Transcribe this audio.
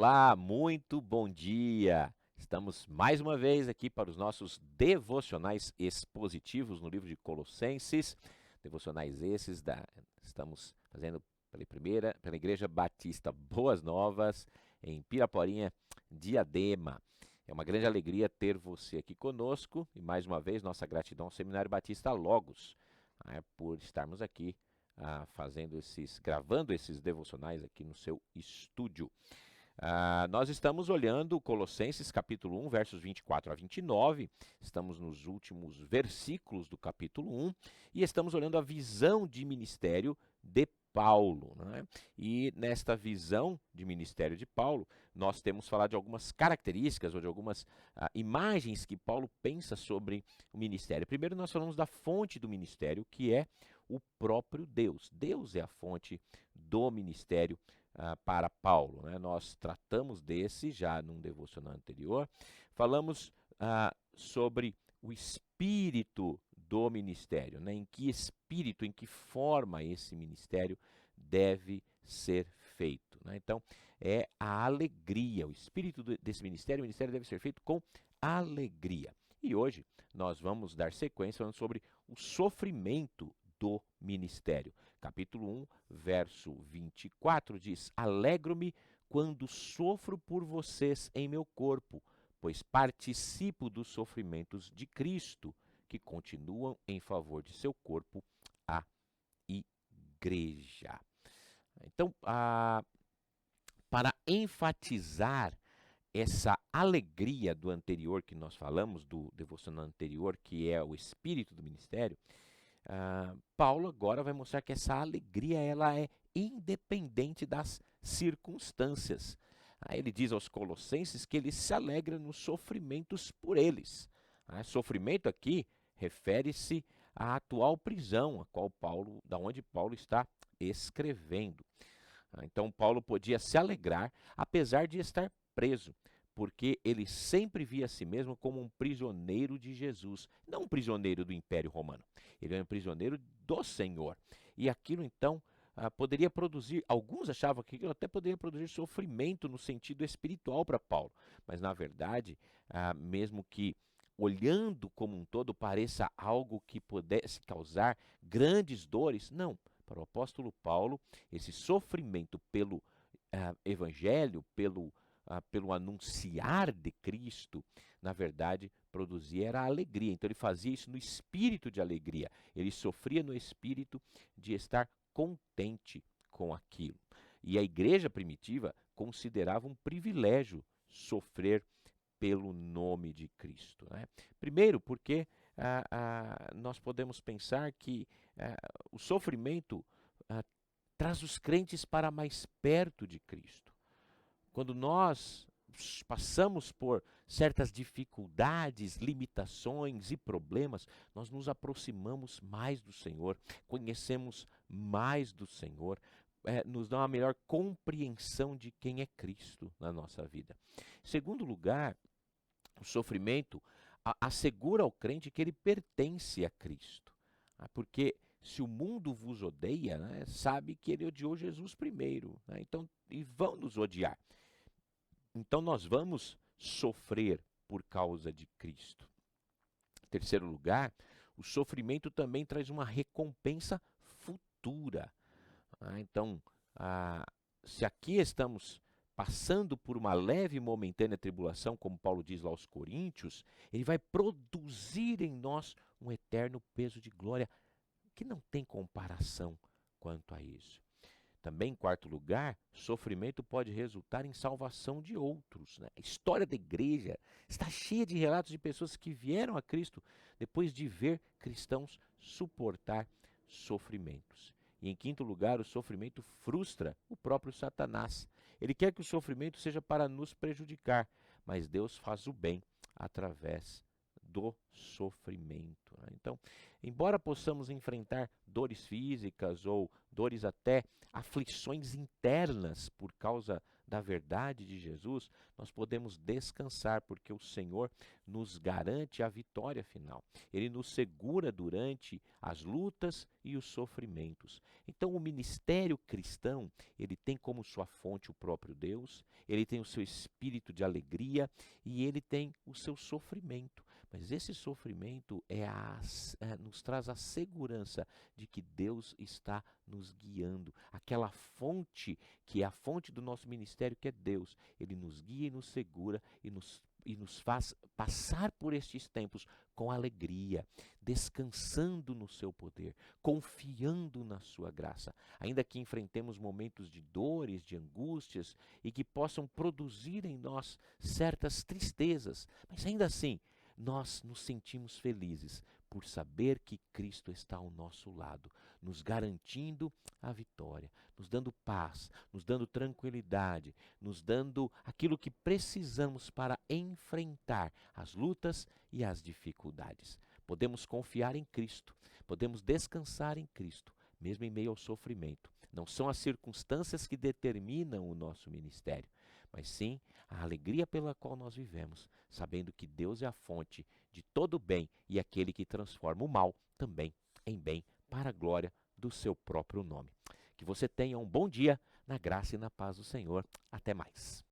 Olá, muito bom dia! Estamos mais uma vez aqui para os nossos devocionais expositivos no livro de Colossenses. Devocionais esses estamos fazendo pela Igreja Batista Boas Novas, em Piraporinha, Diadema. É uma grande alegria ter você aqui conosco e mais uma vez nossa gratidão ao Seminário Batista Logos, por estarmos aqui gravando esses devocionais aqui no seu estúdio. Nós estamos olhando Colossenses capítulo 1, versos 24 a 29, estamos nos últimos versículos do capítulo 1 e estamos olhando a visão de ministério de Paulo, né? E nesta visão de ministério de Paulo, nós temos falado de algumas características ou de algumas imagens que Paulo pensa sobre o ministério. Primeiro nós falamos da fonte do ministério, que é o próprio Deus. Deus é a fonte do ministério para Paulo, né? Nós tratamos desse já num devocional anterior. Falamos sobre o espírito do ministério, né? Em que espírito, em que forma esse ministério deve ser feito, né? Então, é a alegria, o espírito desse ministério, o ministério deve ser feito com alegria. E hoje nós vamos dar sequência falando sobre o sofrimento do ministério. Capítulo 1, verso 24 diz: Alegro-me quando sofro por vocês em meu corpo, pois participo dos sofrimentos de Cristo, que continuam em favor de seu corpo, a igreja. Então, para enfatizar essa alegria do anterior que nós falamos, do devocional anterior, que é o espírito do ministério, Paulo agora vai mostrar que essa alegria ela é independente das circunstâncias. Ele diz aos Colossenses que ele se alegra nos sofrimentos por eles. Sofrimento aqui refere-se à atual prisão, da onde Paulo está escrevendo. Então Paulo podia se alegrar apesar de estar preso, porque ele sempre via a si mesmo como um prisioneiro de Jesus, não um prisioneiro do Império Romano. Ele era um prisioneiro do Senhor. E aquilo então poderia produzir, alguns achavam que aquilo até poderia produzir sofrimento no sentido espiritual para Paulo, mas na verdade, mesmo que olhando como um todo pareça algo que pudesse causar grandes dores, não. Para o apóstolo Paulo, esse sofrimento pelo evangelho, pelo anunciar de Cristo, na verdade, produzia era alegria. Então ele fazia isso no espírito de alegria. Ele sofria no espírito de estar contente com aquilo. E a igreja primitiva considerava um privilégio sofrer pelo nome de Cristo, né? Primeiro, porque nós podemos pensar que o sofrimento traz os crentes para mais perto de Cristo. Quando nós passamos por certas dificuldades, limitações e problemas, nós nos aproximamos mais do Senhor, conhecemos mais do Senhor, nos dá uma melhor compreensão de quem é Cristo na nossa vida. Em segundo lugar, o sofrimento assegura ao crente que ele pertence a Cristo, porque se o mundo vos odeia, né, sabe que ele odiou Jesus primeiro, né? Então, e vão nos odiar. Então nós vamos sofrer por causa de Cristo. Em terceiro lugar, o sofrimento também traz uma recompensa futura. Então, se aqui estamos passando por uma leve e momentânea tribulação, como Paulo diz lá aos Coríntios, ele vai produzir em nós um eterno peso de glória que não tem comparação quanto a isso. Também, em quarto lugar, sofrimento pode resultar em salvação de outros, né? A história da igreja está cheia de relatos de pessoas que vieram a Cristo depois de ver cristãos suportar sofrimentos. E em quinto lugar, o sofrimento frustra o próprio Satanás. Ele quer que o sofrimento seja para nos prejudicar, mas Deus faz o bem através do sofrimento, né? Então, embora possamos enfrentar dores físicas ou dores até aflições internas por causa da verdade de Jesus, nós podemos descansar porque o Senhor nos garante a vitória final. Ele nos segura durante as lutas e os sofrimentos. Então, o ministério cristão, ele tem como sua fonte o próprio Deus, ele tem o seu espírito de alegria e ele tem o seu sofrimento. Mas esse sofrimento nos traz a segurança de que Deus está nos guiando. Aquela fonte, que é a fonte do nosso ministério, que é Deus, ele nos guia e nos segura e nos faz passar por estes tempos com alegria, descansando no seu poder, confiando na sua graça. Ainda que enfrentemos momentos de dores, de angústias e que possam produzir em nós certas tristezas, mas ainda assim, nós nos sentimos felizes por saber que Cristo está ao nosso lado, nos garantindo a vitória, nos dando paz, nos dando tranquilidade, nos dando aquilo que precisamos para enfrentar as lutas e as dificuldades. Podemos confiar em Cristo, podemos descansar em Cristo, mesmo em meio ao sofrimento. Não são as circunstâncias que determinam o nosso ministério, mas sim a alegria pela qual nós vivemos, sabendo que Deus é a fonte de todo o bem e aquele que transforma o mal também em bem para a glória do seu próprio nome. Que você tenha um bom dia na graça e na paz do Senhor. Até mais.